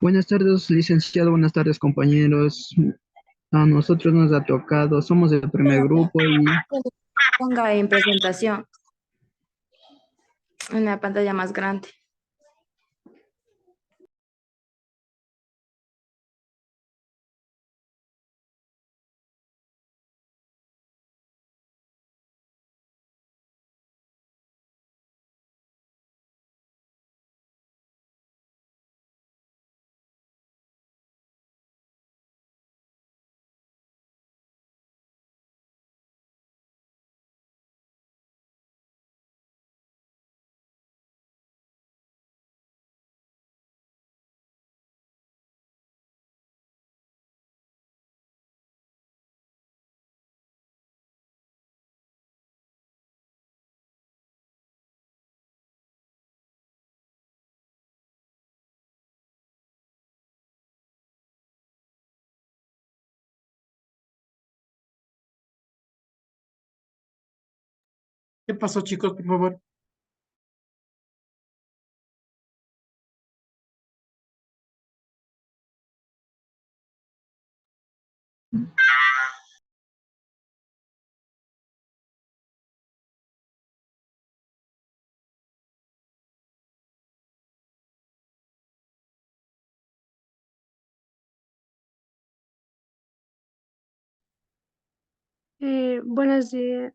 Buenas tardes, licenciado. Buenas tardes, compañeros. A nosotros nos ha tocado, somos el primer grupo y Ponga en presentación en la pantalla más grande. ¿Qué pasó, chicos? Por favor.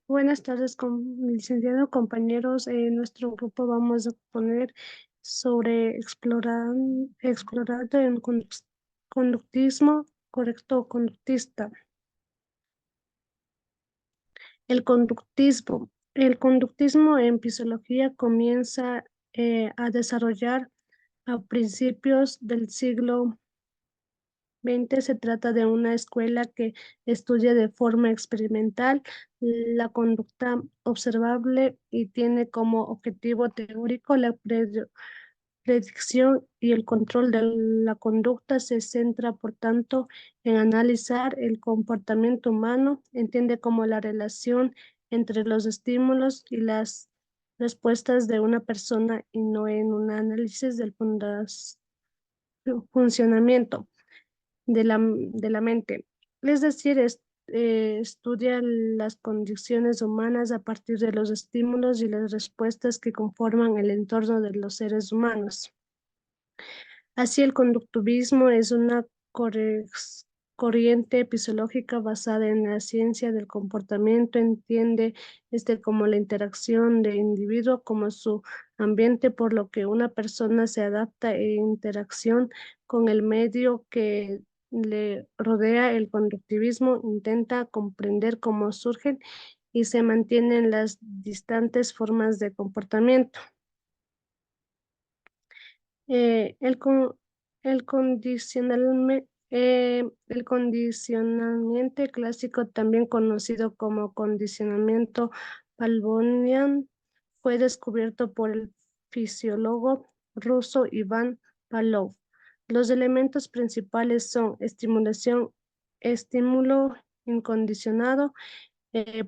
Buenas tardes, licenciado, compañeros. En nuestro grupo vamos a poner sobre explorando el conductismo correcto o conductista. El conductismo. El conductismo en fisiología comienza a desarrollar a principios del siglo XX. Se trata de una escuela que estudia de forma experimental la conducta observable y tiene como objetivo teórico la predicción y el control de la conducta. Se centra, por tanto, en analizar el comportamiento humano, entiende como la relación entre los estímulos y las respuestas de una persona y no en un análisis del funcionamiento de la mente. Es decir, estudia las condiciones humanas a partir de los estímulos y las respuestas que conforman el entorno de los seres humanos. Así, el conductivismo es una corriente epistemológica basada en la ciencia del comportamiento. Entiende como la interacción del individuo como su ambiente, por lo que una persona se adapta en interacción con el medio que le rodea. El conductivismo intenta comprender cómo surgen y se mantienen las distintas formas de comportamiento. Eh, el, con- el condicionamiento clásico, también conocido como condicionamiento Pavlovian, fue descubierto por el fisiólogo ruso Iván Pavlov. Los elementos principales son estímulo incondicionado,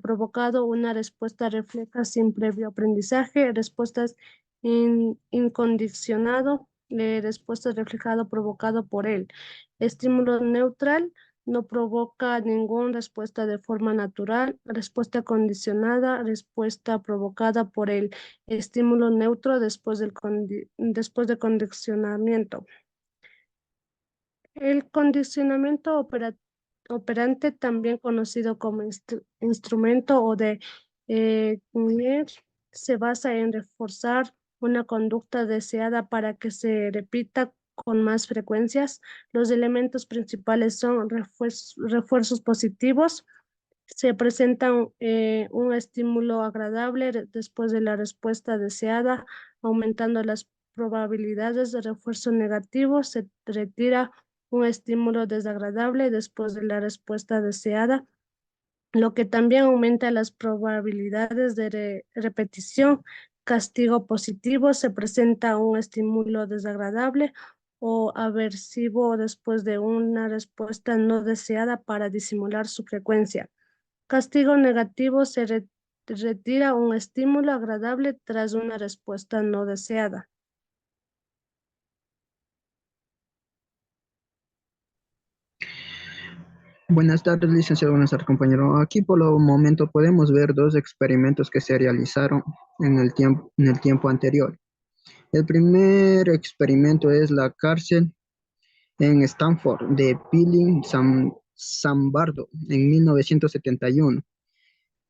provocado, una respuesta refleja sin previo aprendizaje, respuestas incondicionado, respuesta reflejado provocado por él. Estímulo neutral, no provoca ninguna respuesta de forma natural. Respuesta condicionada, respuesta provocada por el estímulo neutro después de condicionamiento. El condicionamiento operante, también conocido como instrumento o de Cunningham, se basa en reforzar una conducta deseada para que se repita con más frecuencias. Los elementos principales son refuerzos positivos. Se presenta un estímulo agradable después de la respuesta deseada, aumentando las probabilidades de refuerzo negativo. Se retira un estímulo desagradable después de la respuesta deseada, lo que también aumenta las probabilidades de repetición. Castigo positivo, se presenta un estímulo desagradable o aversivo después de una respuesta no deseada para disimular su frecuencia. Castigo negativo, se retira un estímulo agradable tras una respuesta no deseada. Buenas tardes, licenciado. Buenas tardes, compañero. Aquí por lo momento podemos ver dos experimentos que se realizaron en el tiempo anterior. El primer experimento es la cárcel en Stanford de Zambardo en 1971.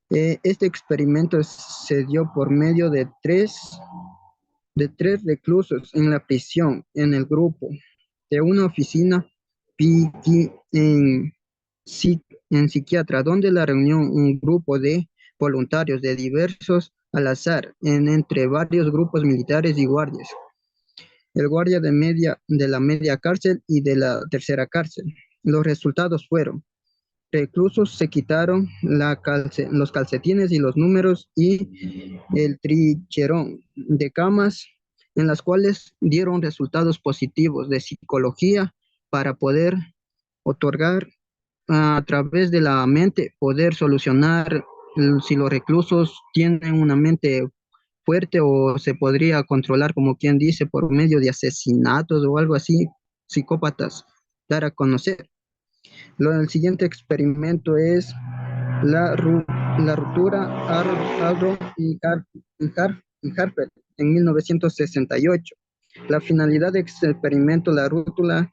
Este experimento se dio por medio de tres reclusos en la prisión, en el grupo de una oficina en, en psiquiatra, donde la reunión un grupo de voluntarios de diversos al azar, entre varios grupos militares y guardias. El guardia de la media cárcel y de la tercera cárcel. Los resultados fueron: reclusos se quitaron los calcetines y los números y el tricherón de camas, en las cuales dieron resultados positivos de psicología para poder otorgar a través de la mente, poder solucionar si los reclusos tienen una mente fuerte o se podría controlar, como quien dice, por medio de asesinatos o algo así, psicópatas, dar a conocer. El siguiente experimento es la ruptura Arrow y Harper en 1968. La finalidad del experimento, la rútula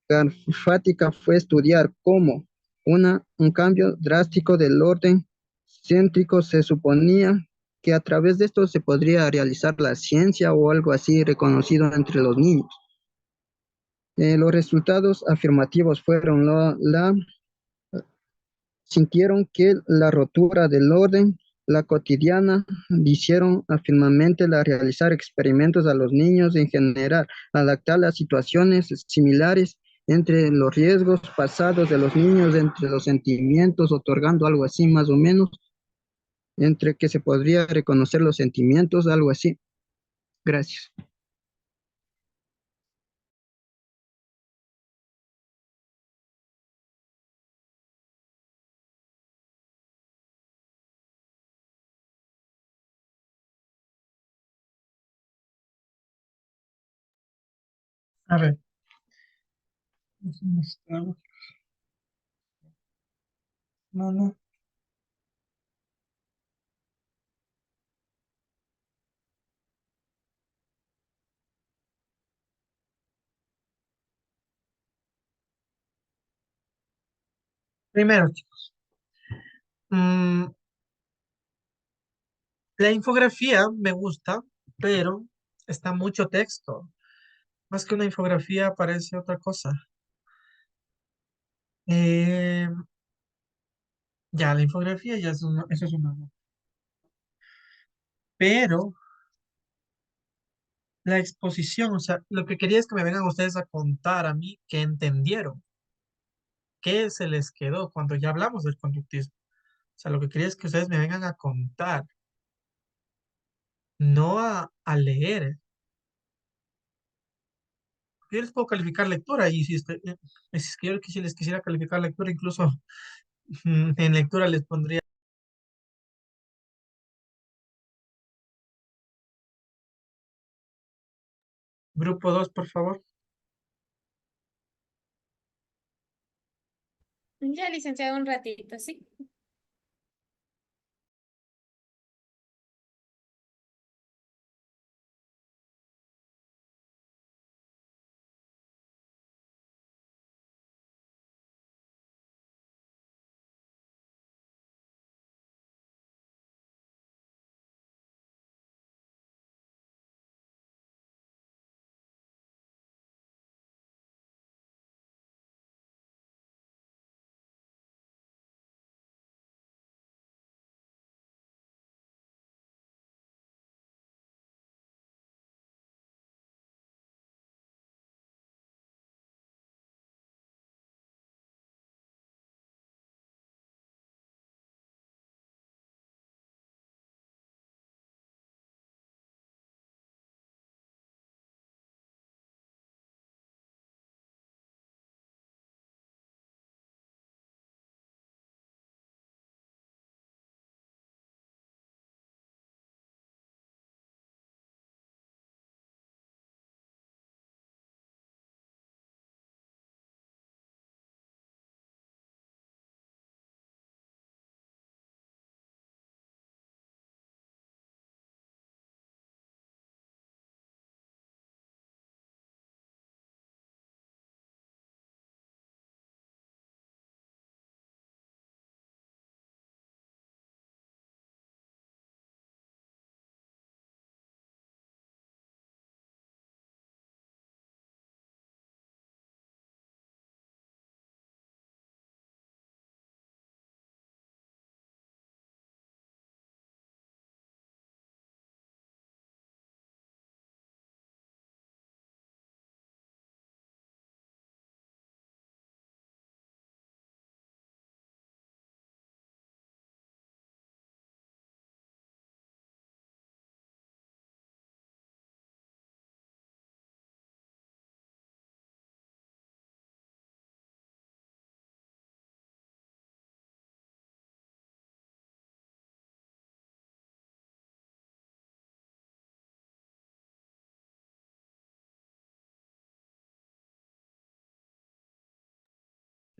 grafática, fue estudiar cómo un cambio drástico del orden céntrico se suponía que a través de esto se podría realizar la ciencia o algo así reconocido entre los niños. Los resultados afirmativos fueron sintieron que la rotura del orden, la cotidiana, hicieron afirmativamente la realizar experimentos a los niños en general, adaptar las situaciones similares entre los riesgos pasados de los niños, entre los sentimientos, otorgando algo así más o menos, entre que se podría reconocer los sentimientos, algo así. Gracias. A ver. No, no. Primero, chicos, mm, la infografía me gusta, pero está mucho texto. Más que una infografía parece otra cosa. Eh, ya, la infografía ya es eso es una. Pero la exposición, o sea, lo que quería es que me vengan ustedes a contar a mí qué entendieron, qué se les quedó cuando ya hablamos del conductismo. O sea, lo que quería es que ustedes me vengan a contar, no a leer. Yo les puedo calificar lectura y si es que si les quisiera calificar lectura, incluso en lectura les pondría grupo 2 por favor. Ya, licenciado, un ratito, ¿sí?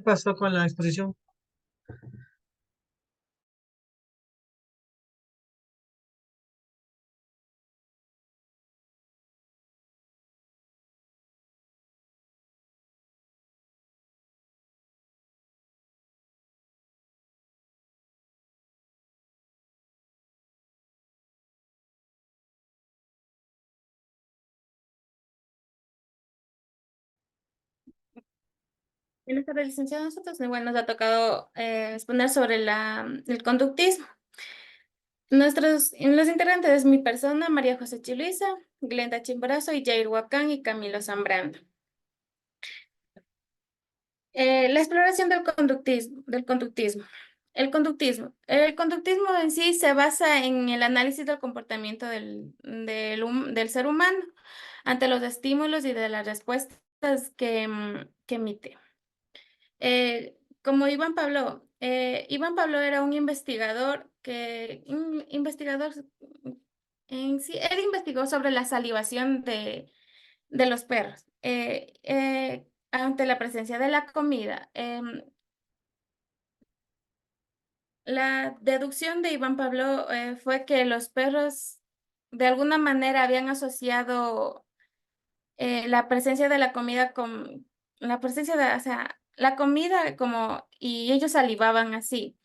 pasó con la exposición? Buenas tardes, licenciado. Nosotros, bueno, nos ha tocado exponer sobre el conductismo. Los integrantes es mi persona, María José Chiluisa, Glenda Chimborazo y Jair Huacán y Camilo Zambrano. La exploración del conductismo. El conductismo en sí se basa en el análisis del comportamiento del ser humano ante los estímulos y de las respuestas que emite. Como Iván Pablo era un investigador en sí, él investigó sobre la salivación de los perros. Ante la presencia de la comida, la deducción de Iván Pablo fue que los perros de alguna manera habían asociado la presencia de la comida con la presencia de, o sea, la comida como, y ellos salivaban así.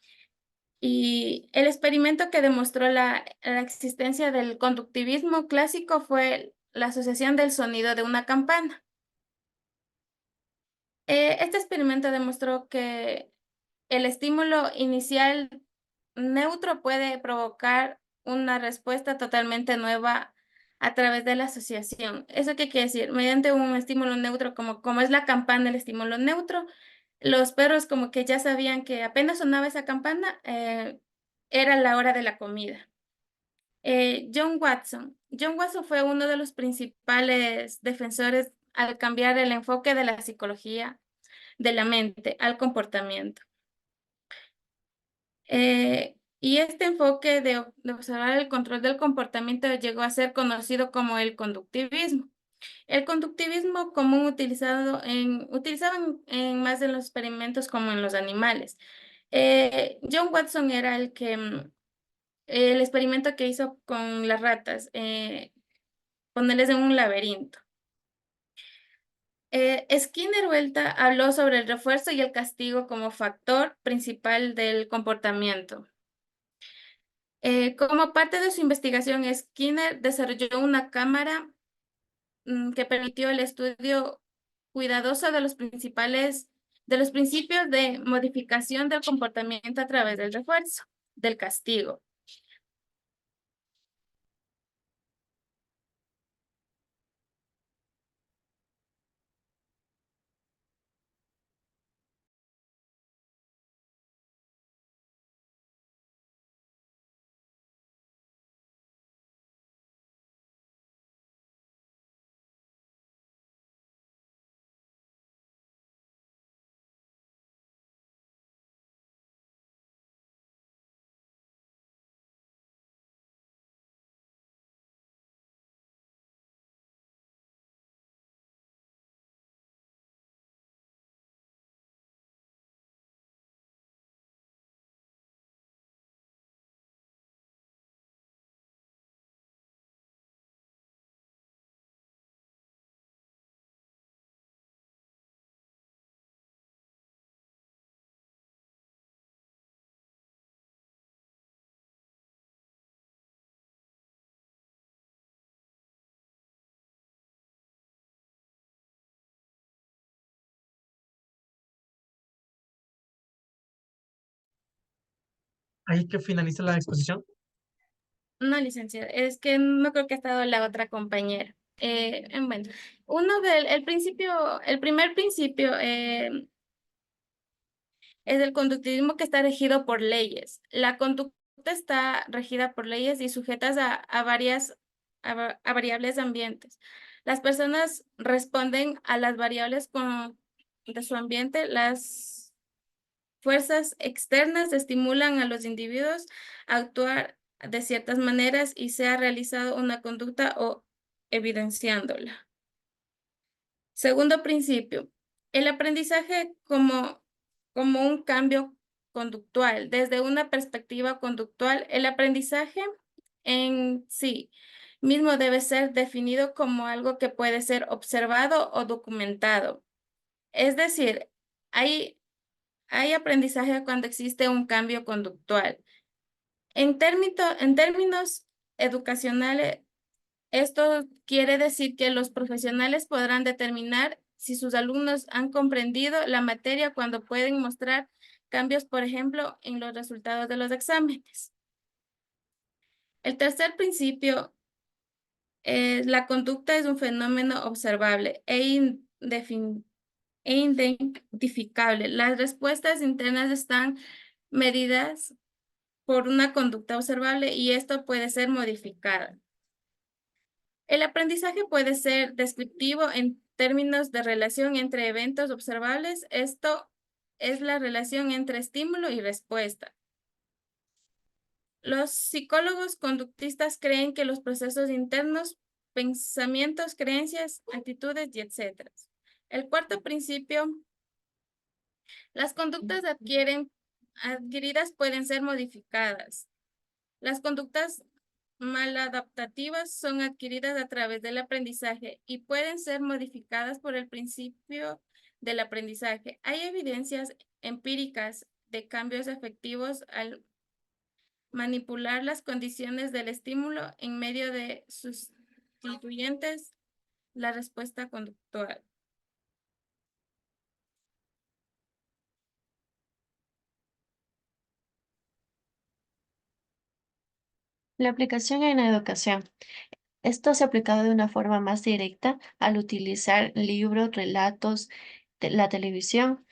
Y el experimento que demostró la existencia del conductivismo clásico fue la asociación del sonido de una campana. Este experimento demostró que el estímulo inicial neutro puede provocar una respuesta totalmente nueva a través de la asociación. ¿Eso qué quiere decir? Mediante un estímulo neutro, como es la campana, el estímulo neutro, los perros como que ya sabían que apenas sonaba esa campana, era la hora de la comida. John Watson fue uno de los principales defensores al cambiar el enfoque de la psicología de la mente al comportamiento. Y este enfoque de observar el control del comportamiento llegó a ser conocido como el conductivismo. El conductivismo común utilizado en más de los experimentos como en los animales. John Watson era el experimento que hizo con las ratas, ponerles en un laberinto. Skinner Vuelta habló sobre el refuerzo y el castigo como factor principal del comportamiento. Como parte de su investigación, Skinner desarrolló una cámara que permitió el estudio cuidadoso de los principios de modificación del comportamiento a través del refuerzo, del castigo. Ahí que finaliza la exposición. No, licenciada, es que no creo que ha estado la otra compañera. Bueno, el primer principio es el conductismo que está regido por leyes. La conducta está regida por leyes y sujetas a variables ambientes. Las personas responden a las variables de su ambiente. Las fuerzas externas estimulan a los individuos a actuar de ciertas maneras y se ha realizado una conducta o evidenciándola. Segundo principio, el aprendizaje como como un cambio conductual. Desde una perspectiva conductual, el aprendizaje en sí mismo debe ser definido como algo que puede ser observado o documentado. Es decir, hay aprendizaje cuando existe un cambio conductual. En términos educacionales, esto quiere decir que los profesionales podrán determinar si sus alumnos han comprendido la materia cuando pueden mostrar cambios, por ejemplo, en los resultados de los exámenes. El tercer principio es la conducta es un fenómeno observable e identificable. Las respuestas internas están medidas por una conducta observable y esto puede ser modificada. El aprendizaje puede ser descriptivo en términos de relación entre eventos observables. Esto es la relación entre estímulo y respuesta. Los psicólogos conductistas creen que los procesos internos, pensamientos, creencias, actitudes y etc. El cuarto principio, las conductas adquiridas pueden ser modificadas. Las conductas maladaptativas son adquiridas a través del aprendizaje y pueden ser modificadas por el principio del aprendizaje. Hay evidencias empíricas de cambios efectivos al manipular las condiciones del estímulo en medio de sustituyentes la respuesta conductual. La aplicación en la educación. Esto se ha aplicado de una forma más directa al utilizar libros, relatos, la televisión.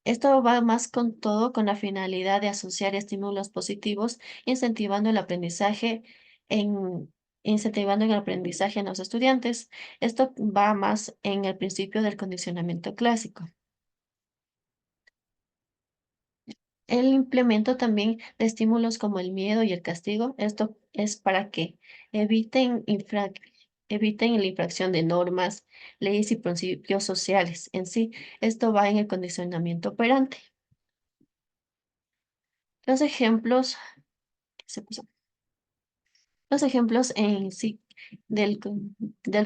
Esto va más con todo con la finalidad de asociar estímulos positivos, incentivando el aprendizaje en, incentivando el aprendizaje en los estudiantes. Esto va más en el principio del condicionamiento clásico. El implemento también de estímulos como el miedo y el castigo. Esto es para que eviten la infracción de normas, leyes y principios sociales. En sí, esto va en el condicionamiento operante. Los ejemplos, ¿qué se puso? Los ejemplos en sí del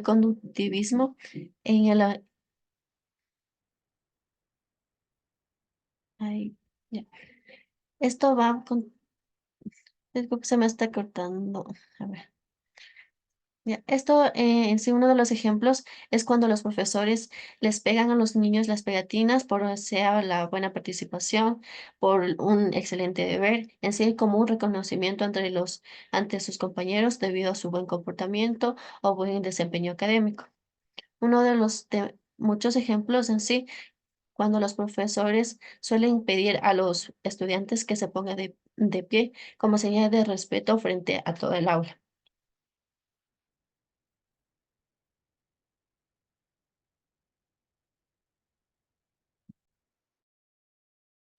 conductivismo en el... Ay, ya. Esto va con... Se me está cortando. A ver. Ya, esto en sí, uno de los ejemplos es cuando los profesores les pegan a los niños las pegatinas por sea la buena participación, por un excelente deber, en sí como un reconocimiento ante sus compañeros debido a su buen comportamiento o buen desempeño académico. Uno de los muchos ejemplos en sí, cuando los profesores suelen pedir a los estudiantes que se pongan de pie como señal de respeto frente a todo el aula.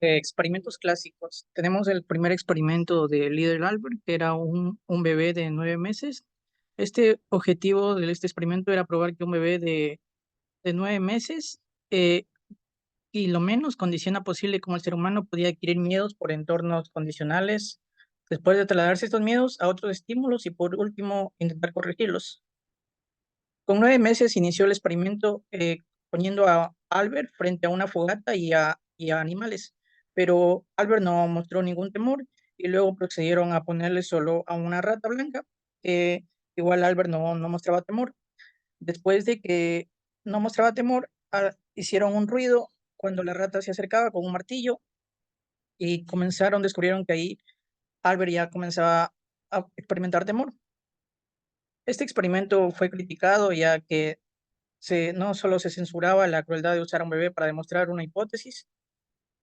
Experimentos clásicos. Tenemos el primer experimento de Little Albert, que era un bebé de 9 meses. Este objetivo de este experimento era probar que un bebé de 9 meses y lo menos condiciona posible como el ser humano podía adquirir miedos por entornos condicionales, después de trasladarse estos miedos a otros estímulos y por último intentar corregirlos. Con 9 meses inició el experimento poniendo a Albert frente a una fogata y a animales, pero Albert no mostró ningún temor y luego procedieron a ponerle solo a una rata blanca, que igual Albert no mostraba temor. Después de que no mostraba temor, hicieron un ruido cuando la rata se acercaba con un martillo y descubrieron que ahí Albert ya comenzaba a experimentar temor. Este experimento fue criticado ya que no solo se censuraba la crueldad de usar a un bebé para demostrar una hipótesis,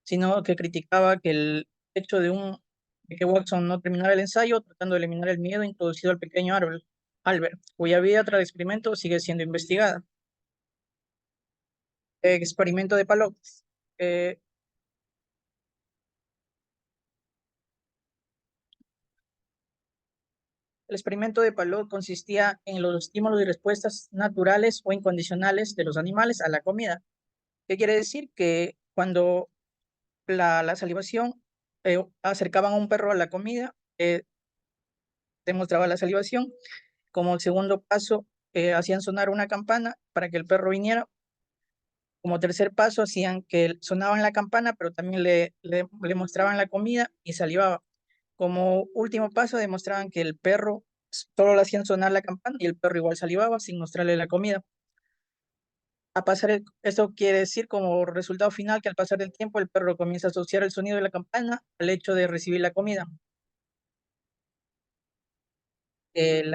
sino que criticaba que el hecho de que Watson no terminara el ensayo tratando de eliminar el miedo introducido al pequeño Albert, cuya vida tras el experimento sigue siendo investigada. Experimento de Palop. Eh, el experimento de Palop consistía en los estímulos y respuestas naturales o incondicionales de los animales a la comida. ¿Qué quiere decir? Que cuando la salivación, acercaban a un perro a la comida, demostraba la salivación. Como segundo paso, hacían sonar una campana para que el perro viniera. Como tercer paso, hacían que sonaban la campana, pero también le mostraban la comida y salivaba. Como último paso, demostraban que el perro solo le hacían sonar la campana y el perro igual salivaba sin mostrarle la comida. Esto quiere decir como resultado final que al pasar el tiempo el perro comienza a asociar el sonido de la campana al hecho de recibir la comida. El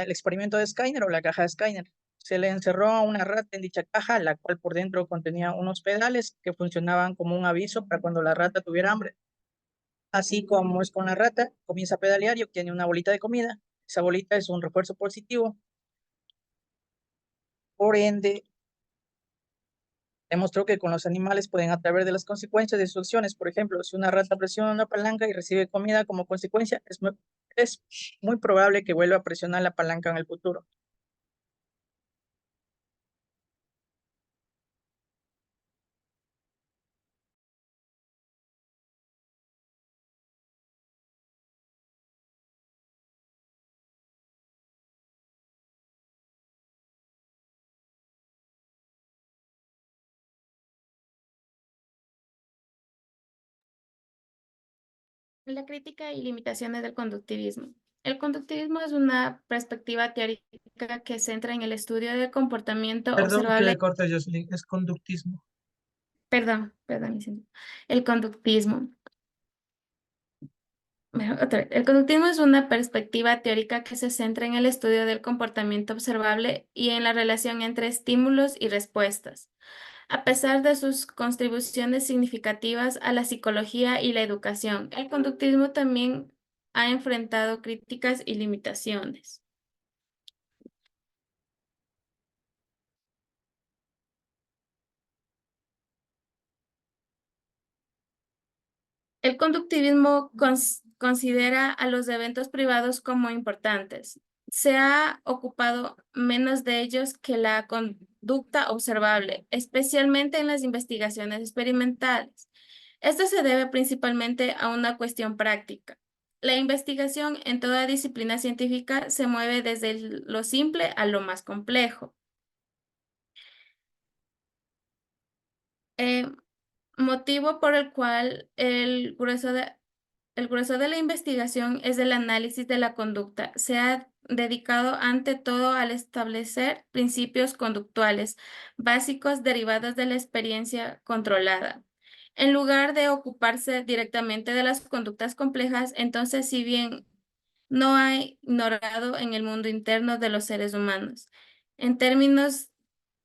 experimento de Skinner o la caja de Skinner. Se le encerró a una rata en dicha caja, la cual por dentro contenía unos pedales que funcionaban como un aviso para cuando la rata tuviera hambre. Así como es con la rata, comienza a pedalear y obtiene una bolita de comida. Esa bolita es un refuerzo positivo. Por ende, demostró que con los animales pueden aprender de las consecuencias de sus acciones. Por ejemplo, si una rata presiona una palanca y recibe comida como consecuencia, es muy probable que vuelva a presionar la palanca en el futuro. La crítica y limitaciones del conductivismo. El conductivismo es una perspectiva teórica que se centra en el estudio del comportamiento Perdón que le observable. corte, Jocelyn, es conductismo. Perdón, Vicente. El conductismo. Otra vez. El conductismo es una perspectiva teórica que se centra en el estudio del comportamiento observable y en la relación entre estímulos y respuestas. A pesar de sus contribuciones significativas a la psicología y la educación, el conductismo también ha enfrentado críticas y limitaciones. El conductivismo considera a los eventos privados como importantes. Se ha ocupado menos de ellos que la conducta observable, especialmente en las investigaciones experimentales. Esto se debe principalmente a una cuestión práctica. La investigación en toda disciplina científica se mueve desde lo simple a lo más complejo. Eh, Motivo por el cual el grueso de la investigación es el análisis de la conducta. Se ha dedicado ante todo al establecer principios conductuales básicos derivados de la experiencia controlada. En lugar de ocuparse directamente de las conductas complejas, entonces, si bien no ha ignorado en el mundo interno de los seres humanos, en términos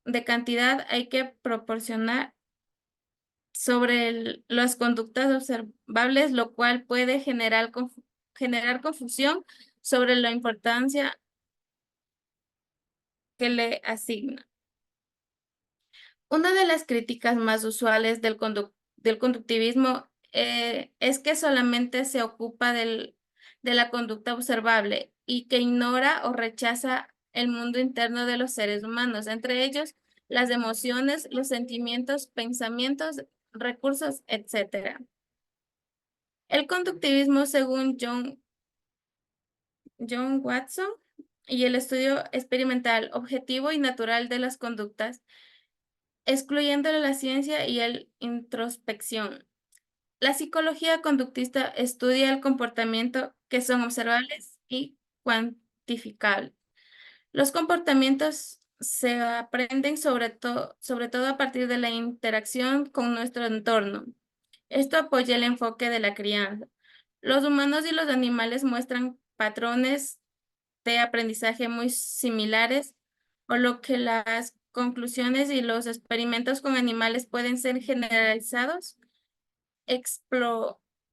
de cantidad hay que proporcionar sobre las conductas observables, lo cual puede generar confusión sobre la importancia que le asigna. Una de las críticas más usuales del conductivismo es que solamente se ocupa de la conducta observable y que ignora o rechaza el mundo interno de los seres humanos, entre ellos las emociones, los sentimientos, pensamientos, recursos, etc. El conductivismo, según John Watson, y el estudio experimental objetivo y natural de las conductas, excluyendo la ciencia y la introspección. La psicología conductista estudia el comportamiento que son observables y cuantificables. Los comportamientos se aprenden sobre todo a partir de la interacción con nuestro entorno. Esto apoya el enfoque de la crianza. Los humanos y los animales muestran patrones de aprendizaje muy similares, por lo que las conclusiones y los experimentos con animales pueden ser generalizados,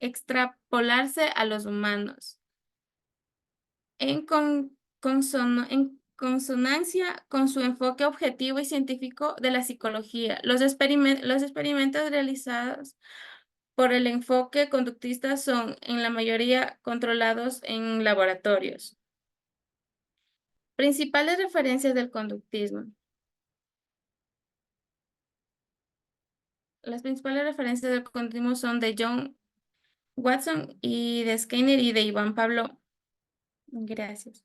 extrapolarse a los humanos. En consonancia con su enfoque objetivo y científico de la psicología, los experimentos realizados por el enfoque conductista son en la mayoría controlados en laboratorios. Principales referencias del conductismo. las principales referencias del conductismo son de John Watson y de Skinner y de Iván Pablo. Gracias.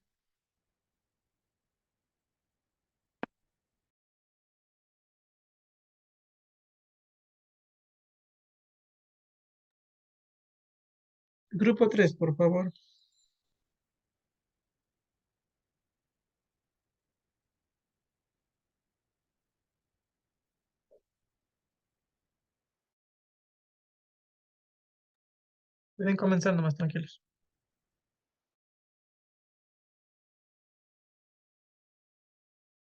Grupo 3, por favor. Pueden comenzar nomás, tranquilos.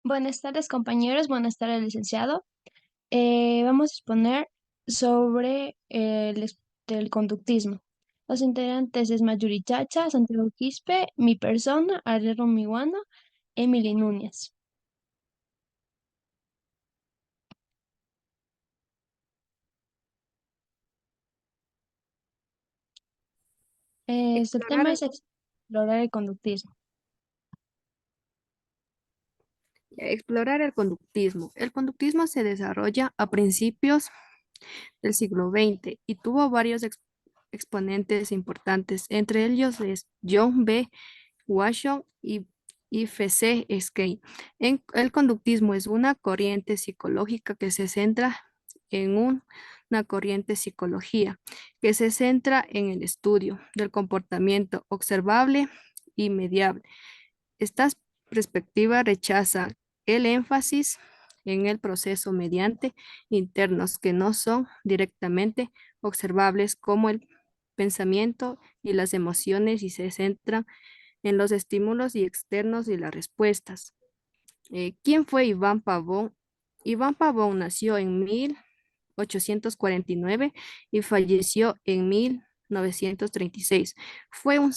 Buenas tardes, compañeros. Buenas tardes, licenciado. Vamos a exponer sobre el conductismo. Los integrantes es Mayuri Chacha, Santiago Quispe, mi persona, Arero Miwano, Emily Núñez. El tema es explorar el conductismo. Explorar el conductismo. El conductismo se desarrolla a principios del siglo XX y tuvo varios exponentes importantes. Entre ellos es John B. Washington y F.C. Skey. El conductismo es una corriente psicológica que se centra en una corriente psicología que se centra en el estudio del comportamiento observable y mediable. Esta perspectiva rechaza el énfasis en el proceso mediante internos que no son directamente observables como el pensamiento y las emociones y se centra en los estímulos y externos y las respuestas. ¿Quién fue Iván Pavón? Iván Pavón nació en 1849 y falleció en 1936. Fue un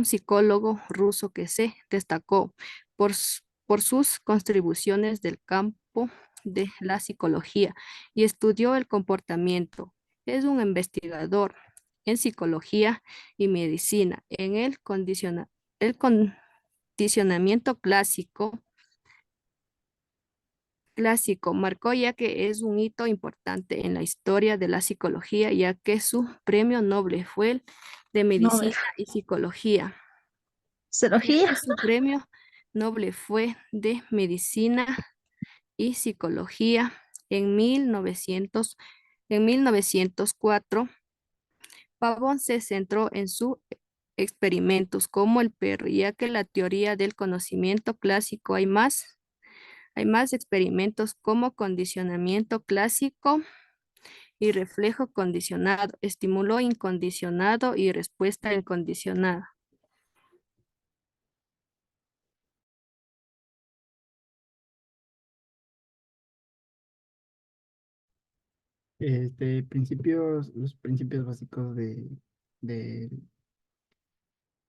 psicólogo ruso que se destacó por sus contribuciones del campo de la psicología y estudió el comportamiento. Es un investigador en psicología y medicina en el condicionamiento clásico marcó ya que es un hito importante en la historia de la psicología, ya que su premio Nobel fue el de Nobel. medicina y psicología. Zoología. Su premio Nobel fue de medicina y psicología en 1904. Pavón se centró en sus experimentos como el perro, ya que la teoría del conocimiento clásico hay más experimentos como condicionamiento clásico y reflejo condicionado, estímulo incondicionado y respuesta incondicionada. Los principios básicos de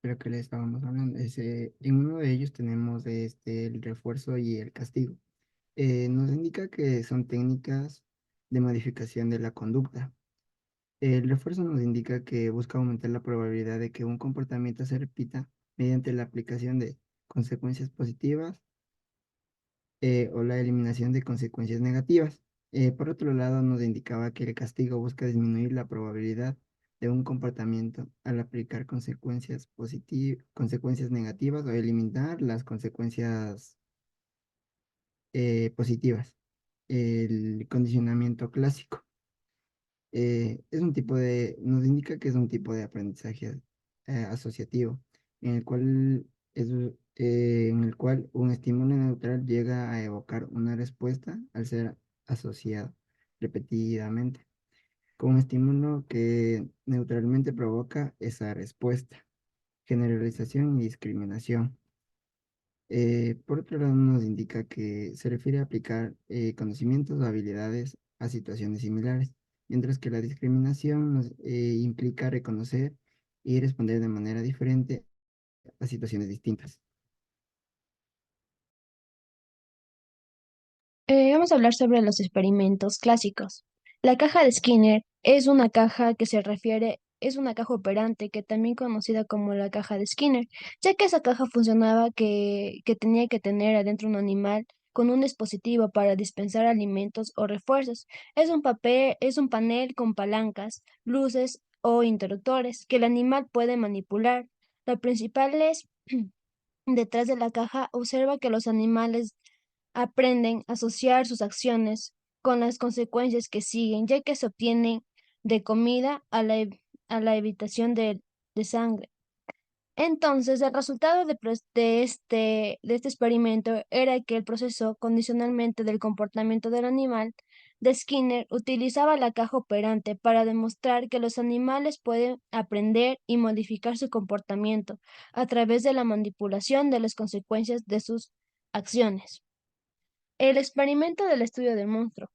lo que le estábamos hablando. En uno de ellos tenemos el refuerzo y el castigo. Nos indica que son técnicas de modificación de la conducta. El refuerzo nos indica que busca aumentar la probabilidad de que un comportamiento se repita mediante la aplicación de consecuencias positivas o la eliminación de consecuencias negativas. Por otro lado, nos indicaba que el castigo busca disminuir la probabilidad de un comportamiento al aplicar consecuencias negativas o eliminar las consecuencias positivas. El condicionamiento clásico nos indica que es un tipo de aprendizaje asociativo, en el cual en el cual un estímulo neutral llega a evocar una respuesta al ser asociado repetidamente con un estímulo que neutralmente provoca esa respuesta. Generalización y discriminación. Por otro lado, nos indica que se refiere a aplicar conocimientos o habilidades a situaciones similares, mientras que la discriminación implica reconocer y responder de manera diferente a situaciones distintas. Vamos a hablar sobre los experimentos clásicos. La caja de Skinner es una caja que se refiere, es una caja operante que también conocida como la caja de Skinner, ya que esa caja funcionaba que tenía que tener adentro un animal con un dispositivo para dispensar alimentos o refuerzos. Es un panel con palancas, luces o interruptores que el animal puede manipular. Lo principal es, detrás de la caja, observa que los animales aprenden a asociar sus acciones con las consecuencias que siguen, ya que se obtienen de comida a la evitación de sangre. Entonces, el resultado de este experimento era que el proceso condicionalmente del comportamiento del animal de Skinner utilizaba la caja operante para demostrar que los animales pueden aprender y modificar su comportamiento a través de la manipulación de las consecuencias de sus acciones. El experimento del estudio del monstruo.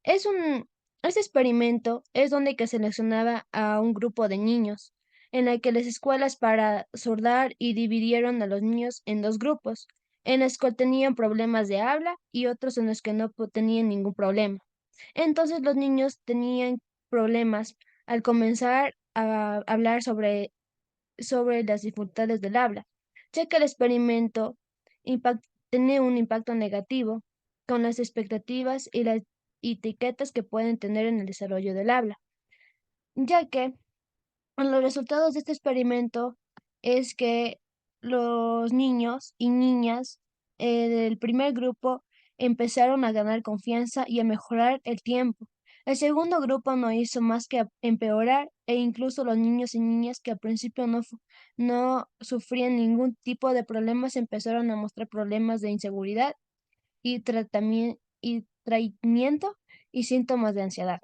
Es un, este experimento es donde que seleccionaba a un grupo de niños, en la que las escuelas para sordar y dividieron a los niños en dos grupos, en los que tenían problemas de habla y otros en los que no tenían ningún problema. Entonces los niños tenían problemas al comenzar a hablar sobre las dificultades del habla, ya que el experimento tiene un impacto negativo con las expectativas y las etiquetas que pueden tener en el desarrollo del habla, ya que los resultados de este experimento es que los niños y niñas del primer grupo empezaron a ganar confianza y a mejorar el tiempo. El segundo grupo no hizo más que empeorar e incluso los niños y niñas que al principio no sufrían ningún tipo de problemas empezaron a mostrar problemas de inseguridad y traimiento y síntomas de ansiedad.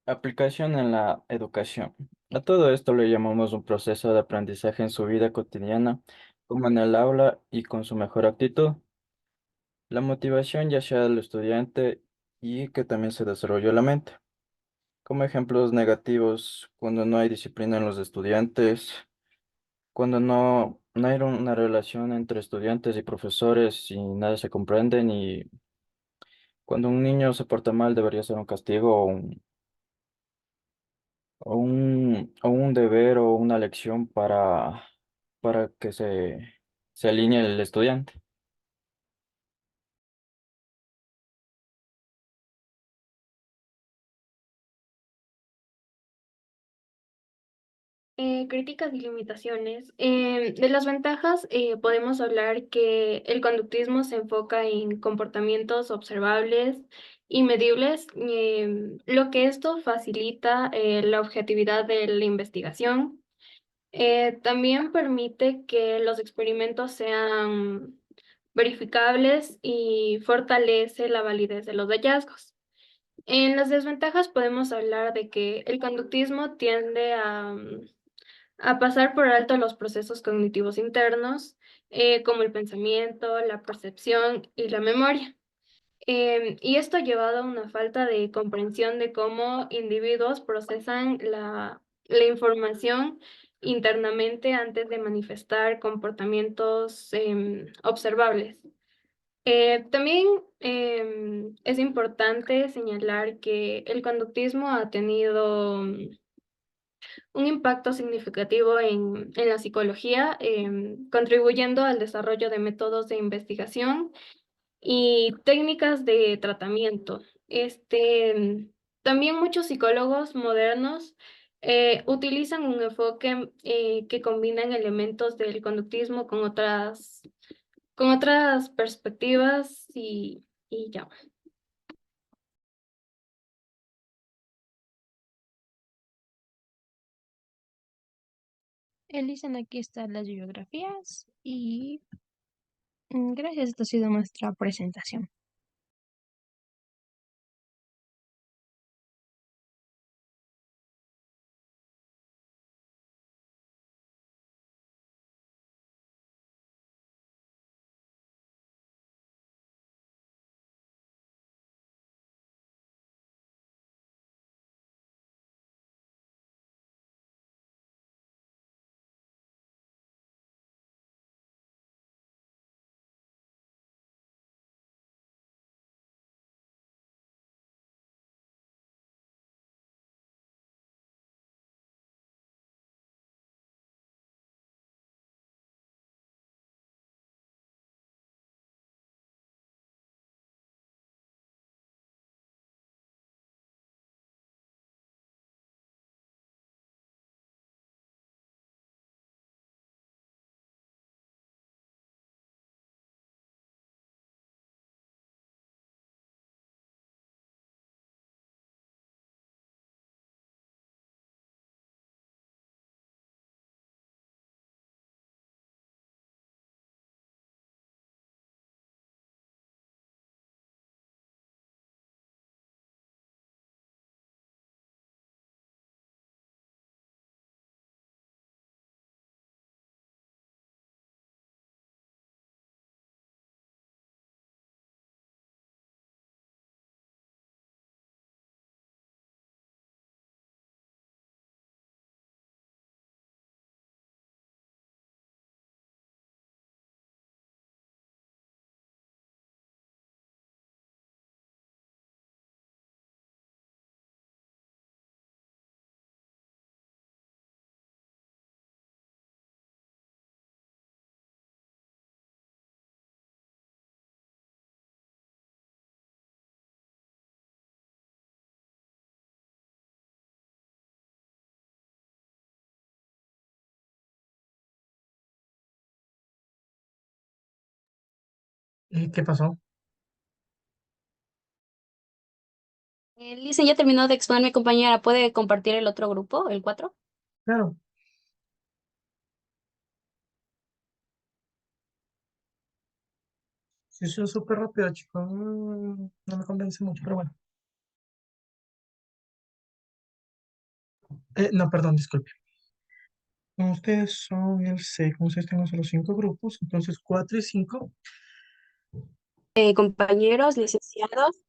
Aplicación en la educación. A todo esto le llamamos un proceso de aprendizaje en su vida cotidiana, como en el aula y con su mejor actitud. La motivación ya sea del estudiante y que también se desarrolló la mente. Como ejemplos negativos, cuando no hay disciplina en los estudiantes, cuando no hay una relación entre estudiantes y profesores y nada se comprenden y cuando un niño se porta mal debería ser un castigo o un deber o una lección para que se alinee el estudiante. Críticas y limitaciones. De las ventajas, podemos hablar que el conductismo se enfoca en comportamientos observables y medibles, lo que esto facilita la objetividad de la investigación. También permite que los experimentos sean verificables y fortalece la validez de los hallazgos. En las desventajas podemos hablar de que el conductismo tiende a pasar por alto los procesos cognitivos internos, como el pensamiento, la percepción y la memoria. Y esto ha llevado a una falta de comprensión de cómo individuos procesan la información internamente antes de manifestar comportamientos observables. También es importante señalar que el conductismo ha tenido un impacto significativo en la psicología, contribuyendo al desarrollo de métodos de investigación y técnicas de tratamiento. También muchos psicólogos modernos utilizan un enfoque que combina elementos del conductismo con otras perspectivas y ya. Elisen, aquí están las bibliografías y gracias, esta ha sido nuestra presentación. ¿Y qué pasó? Lisa ya terminó de exponer mi compañera. ¿Puede compartir el otro grupo, el 4? Claro. Sí, eso es súper rápido, chicos. No me convence mucho, pero bueno. No, perdón, disculpe. Como ustedes son el 6, como ustedes tengo solo 5 grupos, entonces 4 y 5. Compañeros, licenciados,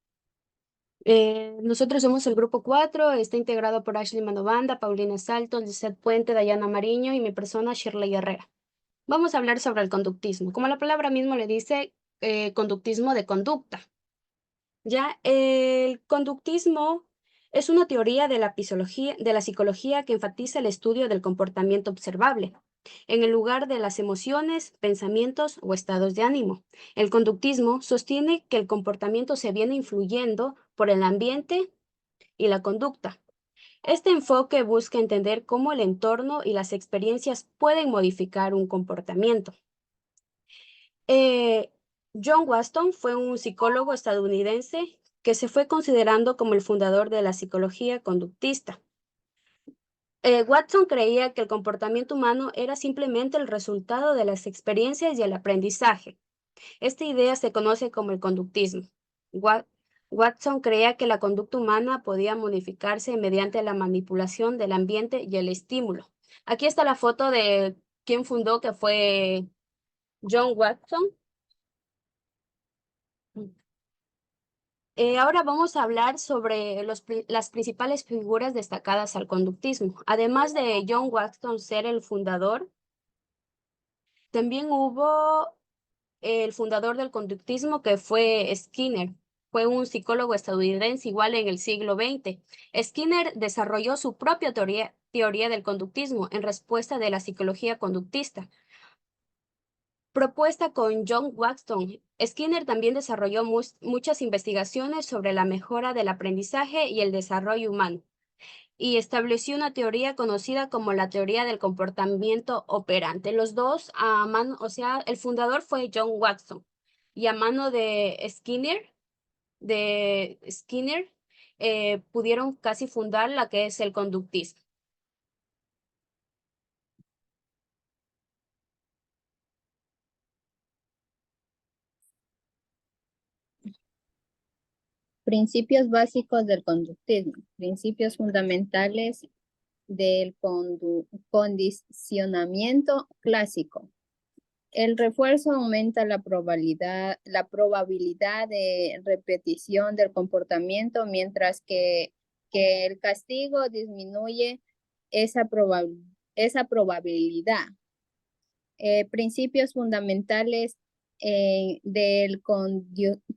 nosotros somos el grupo 4. Está integrado por Ashley Manobanda, Paulina Salto, Lizeth Puente, Dayana Mariño y mi persona, Shirley Herrera. Vamos a hablar sobre el conductismo. Como la palabra mismo le dice, conductismo de conducta. Ya, el conductismo es una teoría de la psicología que enfatiza el estudio del comportamiento observable, en el lugar de las emociones, pensamientos o estados de ánimo. El conductismo sostiene que el comportamiento se viene influyendo por el ambiente y la conducta. Este enfoque busca entender cómo el entorno y las experiencias pueden modificar un comportamiento. John Watson fue un psicólogo estadounidense que se fue considerando como el fundador de la psicología conductista. Watson creía que el comportamiento humano era simplemente el resultado de las experiencias y el aprendizaje. Esta idea se conoce como el conductismo. Watson creía que la conducta humana podía modificarse mediante la manipulación del ambiente y el estímulo. Aquí está la foto de quien fundó, que fue John Watson. Ahora vamos a hablar sobre las principales figuras destacadas al conductismo. Además de John Watson ser el fundador, también hubo el fundador del conductismo, que fue Skinner. Fue un psicólogo estadounidense igual en el siglo XX. Skinner desarrolló su propia teoría del conductismo en respuesta de la psicología conductista, propuesta con John Watson. Skinner también desarrolló muchas investigaciones sobre la mejora del aprendizaje y el desarrollo humano, y estableció una teoría conocida como la teoría del comportamiento operante. Los dos, o sea, el fundador fue John Watson, y a mano de Skinner, pudieron casi fundar la que es el conductismo. Principios básicos del conductismo. Principios fundamentales del condicionamiento clásico. El refuerzo aumenta la probabilidad de repetición del comportamiento, mientras que el castigo disminuye esa probabilidad. Principios fundamentales del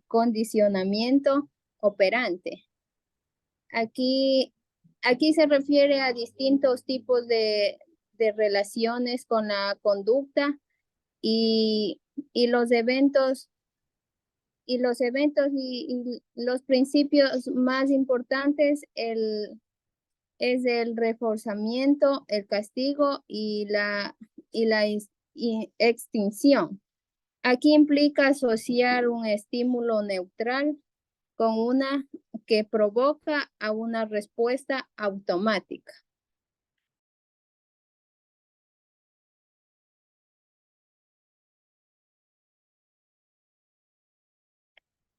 condicionamiento operante. Aquí se refiere a distintos tipos de relaciones con la conducta y los eventos y los principios más importantes es el reforzamiento, el castigo y la extinción. Aquí implica asociar un estímulo neutral con una que provoca a una respuesta automática.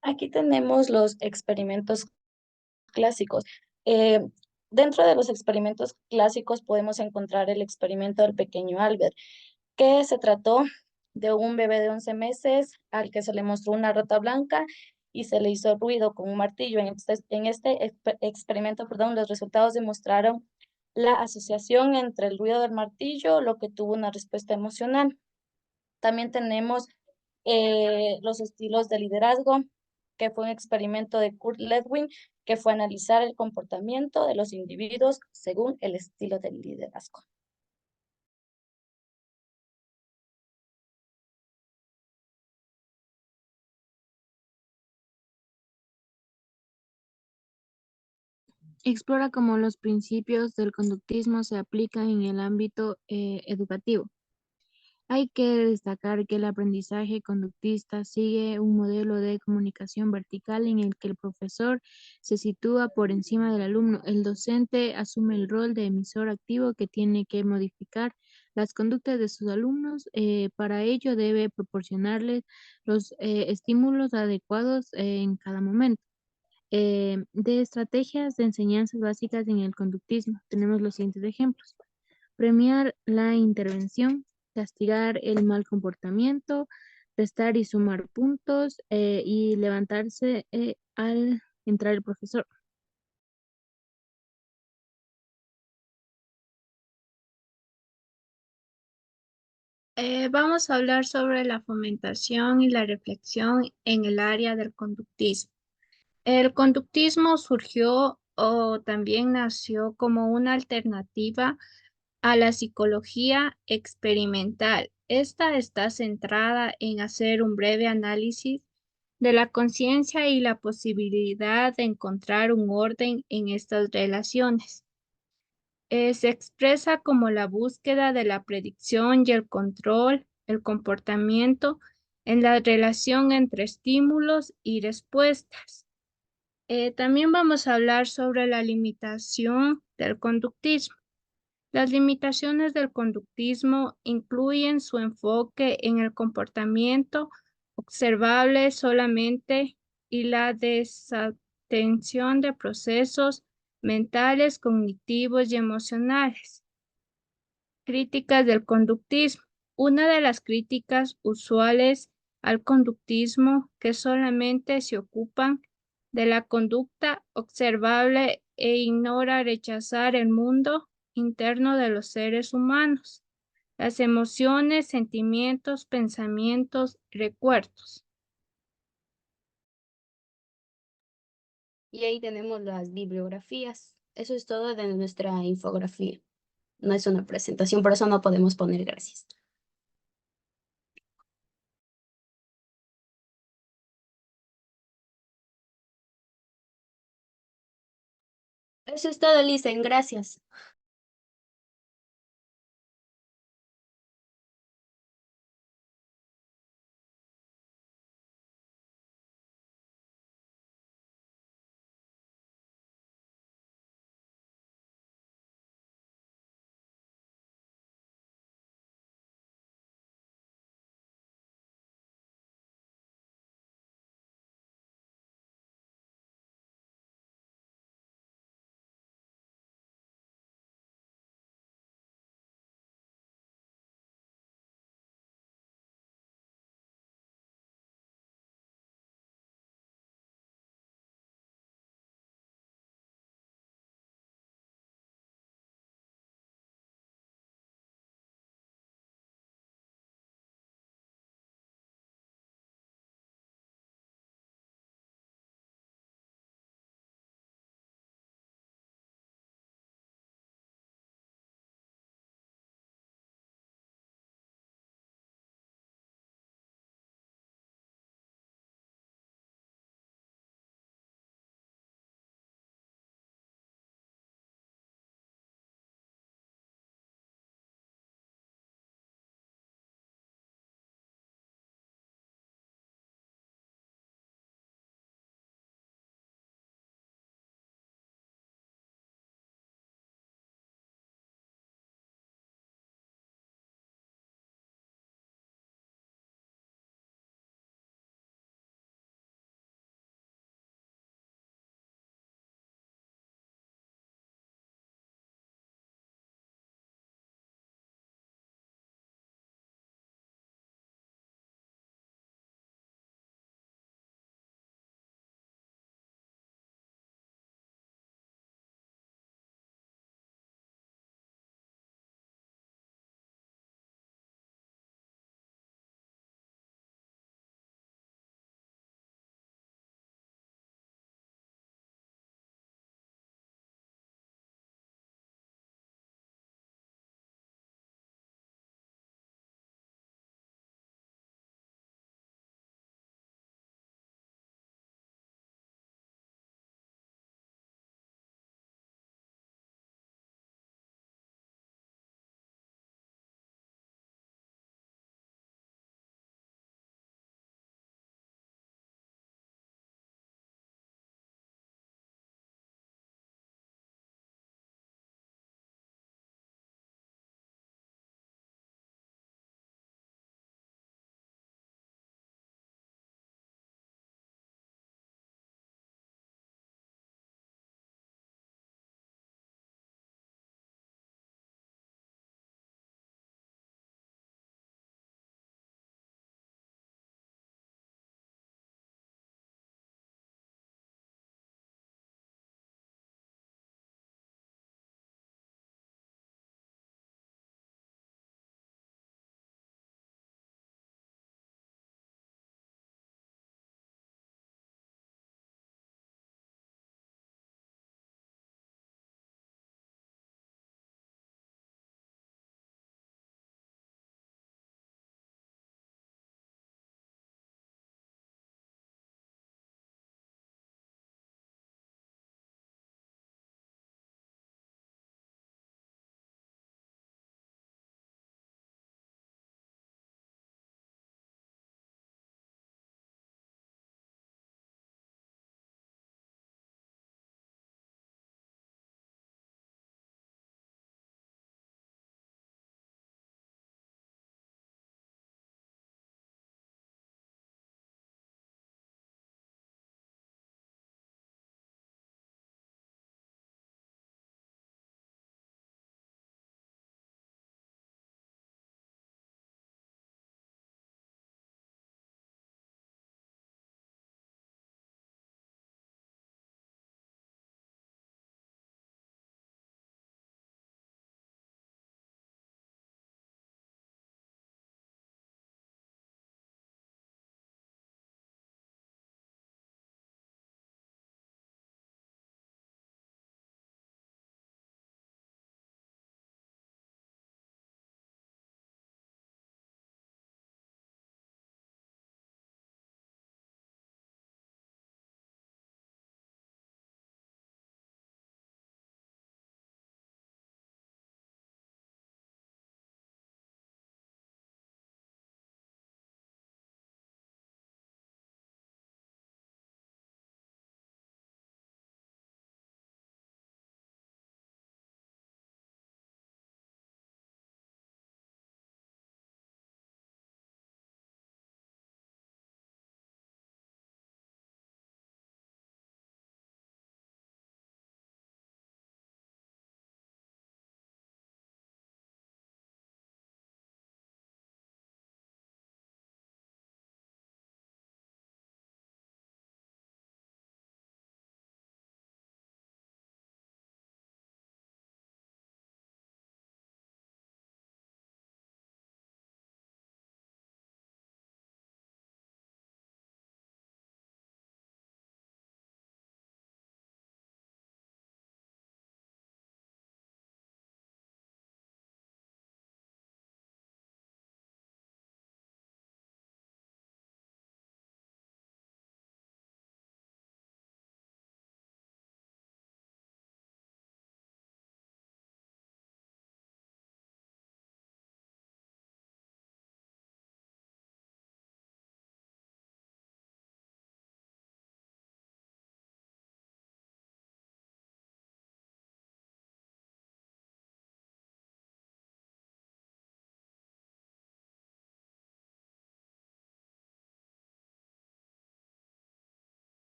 Aquí tenemos los experimentos clásicos. Eh, Dentro de los experimentos clásicos podemos encontrar el experimento del pequeño Albert, que se trató de un bebé de 11 meses al que se le mostró una rata blanca y se le hizo ruido con un martillo. En este experimento, los resultados demostraron la asociación entre el ruido del martillo, lo que tuvo una respuesta emocional. También tenemos los estilos de liderazgo, que fue un experimento de Kurt Lewin, que fue analizar el comportamiento de los individuos según el estilo de liderazgo. Explora cómo los principios del conductismo se aplican en el ámbito educativo. Hay que destacar que el aprendizaje conductista sigue un modelo de comunicación vertical en el que el profesor se sitúa por encima del alumno. El docente asume el rol de emisor activo que tiene que modificar las conductas de sus alumnos. Para ello debe proporcionarles los estímulos adecuados en cada momento. De estrategias de enseñanzas básicas en el conductismo, tenemos los siguientes ejemplos. Premiar la intervención, castigar el mal comportamiento, restar y sumar puntos y levantarse al entrar el profesor. Vamos a hablar sobre la fomentación y la reflexión en el área del conductismo. El conductismo surgió o también nació como una alternativa a la psicología experimental. Esta está centrada en hacer un breve análisis de la conciencia y la posibilidad de encontrar un orden en estas relaciones. Se expresa como la búsqueda de la predicción y el control, el comportamiento en la relación entre estímulos y respuestas. También vamos a hablar sobre la limitación del conductismo. Las limitaciones del conductismo incluyen su enfoque en el comportamiento observable solamente y la desatención de procesos mentales, cognitivos y emocionales. Críticas del conductismo. Una de las críticas usuales al conductismo que solamente se ocupan de la conducta observable e ignora rechazar el mundo interno de los seres humanos, las emociones, sentimientos, pensamientos, recuerdos. Y ahí tenemos las bibliografías. Eso es todo de nuestra infografía. No es una presentación, por eso no podemos poner gracias. Eso es todo, Lisen. Gracias.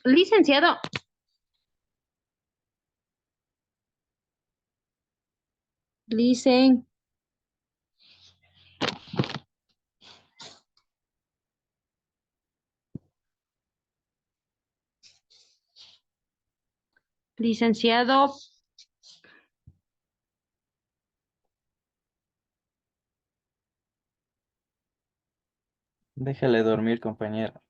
Licenciado, licenciado, Déjale dormir, compañera.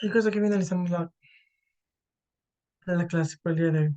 Y cosa que finalizamos la clase por el día de hoy.